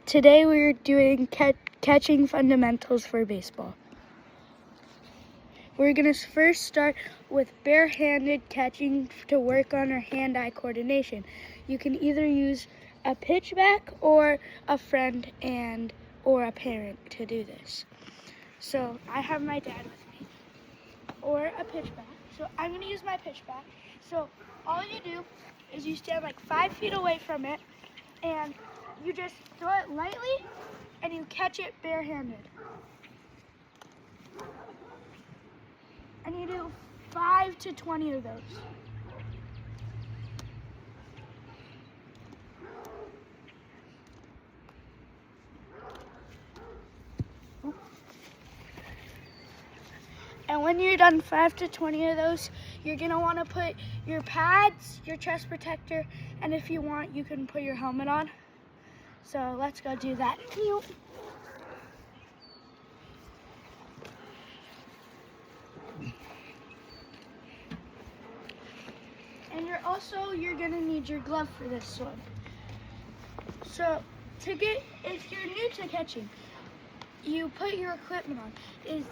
today we're doing catching fundamentals for baseball. We're going to first start with barehanded catching to work on our hand-eye coordination. You can either use a pitchback or a friend or a parent to do this. So I have my dad with me, or a pitchback. So I'm going to use my pitchback. So all you do is you stand like 5 feet away from it, and you just throw it lightly, and you catch it barehanded. And you do 5 to 20 of those. And when you're done 5 to 20 of those, you're gonna wanna put your pads, your chest protector, and if you want, you can put your helmet on. So let's go do that. And you're gonna need your glove for this one. So if you're new to catching, you put your equipment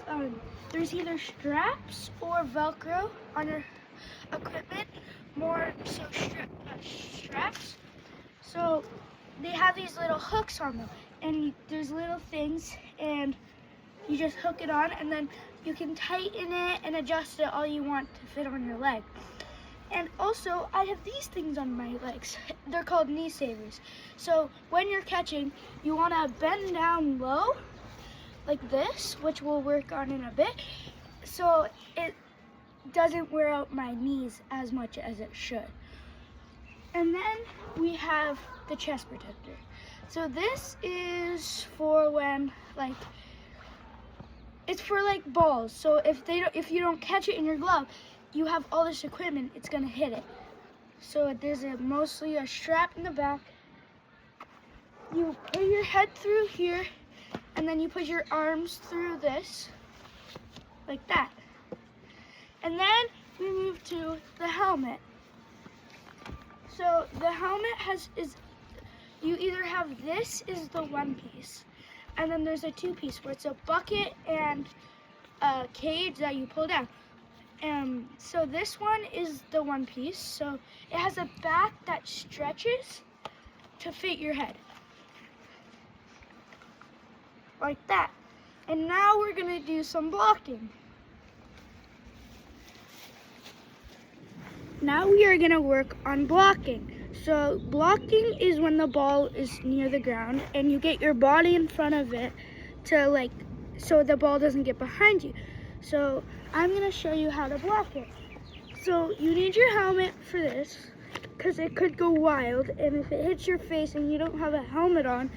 on. There's either straps or Velcro on your equipment, more so straps. So they have these little hooks on them, and there's little things, and you just hook it on, and then you can tighten it and adjust it all you want to fit on your leg. And also, I have these things on my legs. They're called knee savers. So when you're catching, you want to bend down low, like this, which we'll work on in a bit, so it doesn't wear out my knees as much as it should. And then we have the chest protector. So this is for when, it's for balls. So if you don't catch it in your glove, you have all this equipment, it's gonna hit it. So there's mostly a strap in the back. You put your head through here, and then you put your arms through this, like that. And then we move to the helmet. So the helmet you either have this is the one piece, and then there's a two piece where it's a bucket and a cage that you pull down. So this one is the one piece. So it has a back that stretches to fit your head. Like that. And now we're gonna do some blocking. Now we are gonna work on blocking. So blocking is when the ball is near the ground and you get your body in front of it so the ball doesn't get behind you. So I'm gonna show you how to block it. So you need your helmet for this, because it could go wild, and if it hits your face and you don't have a helmet on,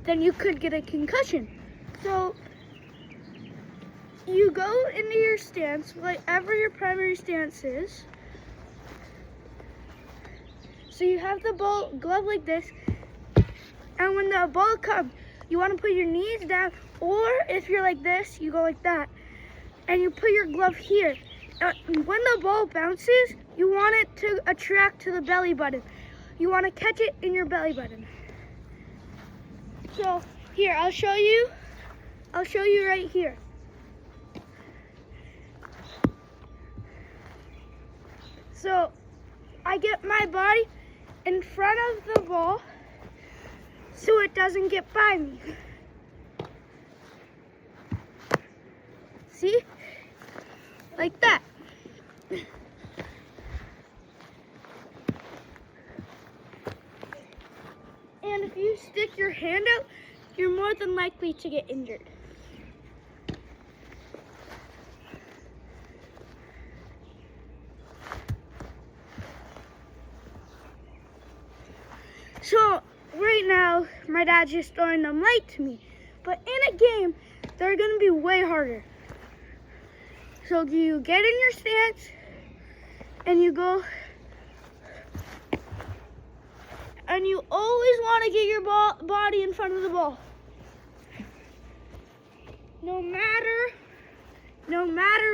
then you could get a concussion. So you go into your stance, whatever your primary stance is. So you have the glove like this, and when the ball comes, you want to put your knees down, or if you're like this, you go like that, and you put your glove here. When the ball bounces, you want it to attract to the belly button. You want to catch it in your belly button. So here, I'll show you right here. So I get my body in front of the ball so it doesn't get by me. See? Like that. And if you stick your hand out, you're more than likely to get injured. So right now, my dad's just throwing them light to me. But in a game, they're gonna be way harder. So you get in your stance, and you go, and you always want to get your body in front of the ball. No matter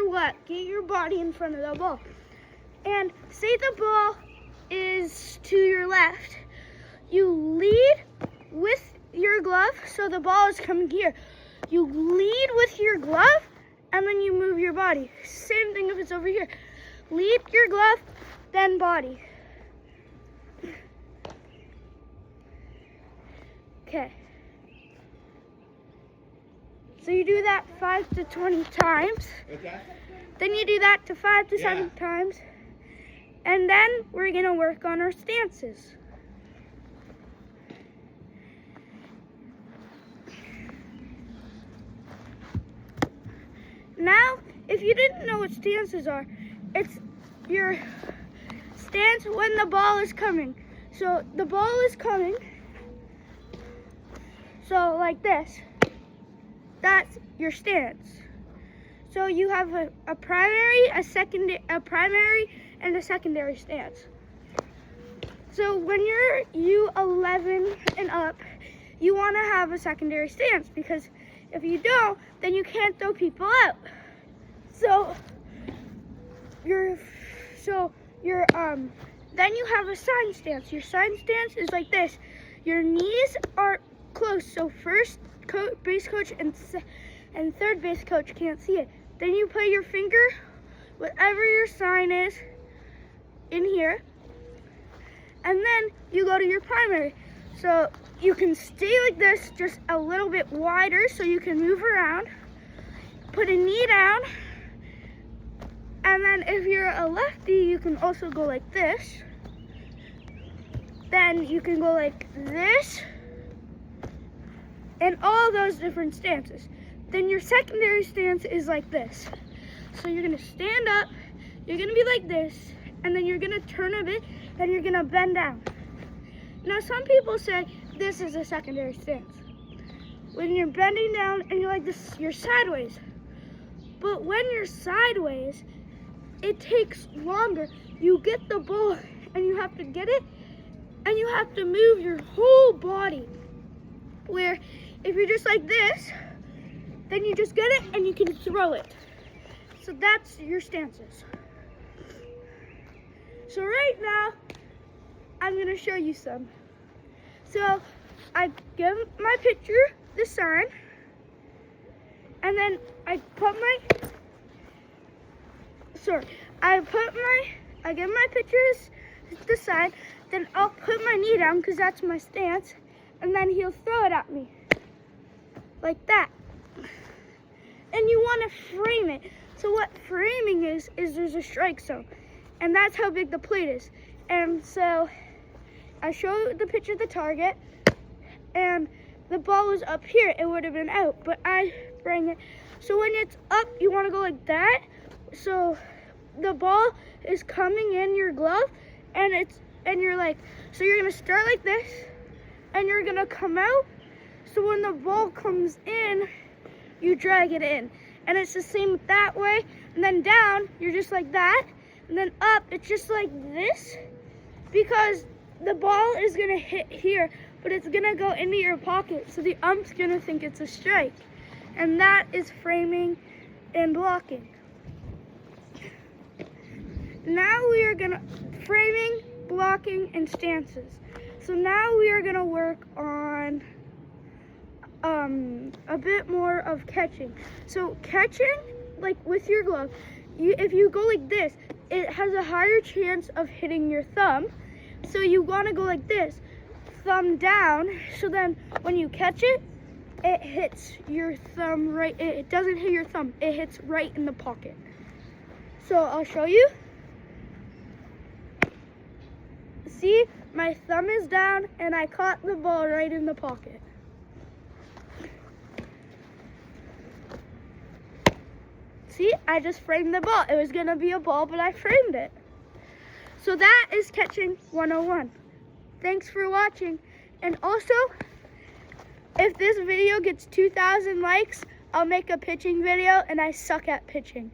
what, get your body in front of the ball. And say the ball is to your left, you lead with your glove so the ball is coming here. You lead with your glove, and then you move your body. Same thing if it's over here. Lead your glove, then body. Okay. So you do that 5 to 20 times. Okay. Then you do that to 5 to 7 times. And then we're gonna work on our stances. Now, if you didn't know what stances are, it's your stance when the ball is coming. So the ball is coming. So like this. That's your stance. So you have a primary, a primary, and a secondary stance. So when you're U11 and up, you want to have a secondary stance, because if you don't, then you can't throw people out. Then you have a sign stance. Your sign stance is like this. Your knees are close, so first base coach and third base coach can't see it. Then you put your finger, whatever your sign is, in here, and then you go to your primary. So you can stay like this, just a little bit wider so you can move around. Put a knee down, and then if you're a lefty, you can also go like this. Then you can go like this, and all those different stances. Then your secondary stance is like this. So you're gonna stand up, you're gonna be like this, and then you're gonna turn a bit, and you're gonna bend down. Now some people say this is a secondary stance. When you're bending down and you're like this, you're sideways. But when you're sideways, it takes longer. You get the ball and you have to get it, and you have to move your whole body. Where if you're just like this, then you just get it and you can throw it. So that's your stances. So right now, I'm gonna show you some. So I give my pitcher the sign, and then I give my pitchers the sign, then I'll put my knee down because that's my stance, and then he'll throw it at me. Like that. And you want to frame it. So what framing is there's a strike zone, and that's how big the plate is. And so I show the pitcher the target, and the ball was up here, it would have been out, but I bring it. So when it's up, you want to go like that. So the ball is coming in your glove, and you're like, so you're gonna start like this, and you're gonna come out. So when the ball comes in, you drag it in. And it's the same that way. And then down, you're just like that. And then up, it's just like this. Because the ball is gonna hit here, but it's gonna go into your pocket. So the ump's gonna think it's a strike. And that is framing and blocking. Now we are gonna, framing, blocking, and stances. So now we are gonna work on a bit more of catching. So catching, like with your glove, if you go like this, it has a higher chance of hitting your thumb. So you want to go like this, thumb down, so then when you catch it, it hits your thumb right, it doesn't hit your thumb, it hits right in the pocket. So I'll show you. See, my thumb is down and I caught the ball right in the pocket. See, I just framed the ball. It was going to be a ball, but I framed it. So that is catching 101. Thanks for watching. And also, if this video gets 2,000 likes, I'll make a pitching video, and I suck at pitching.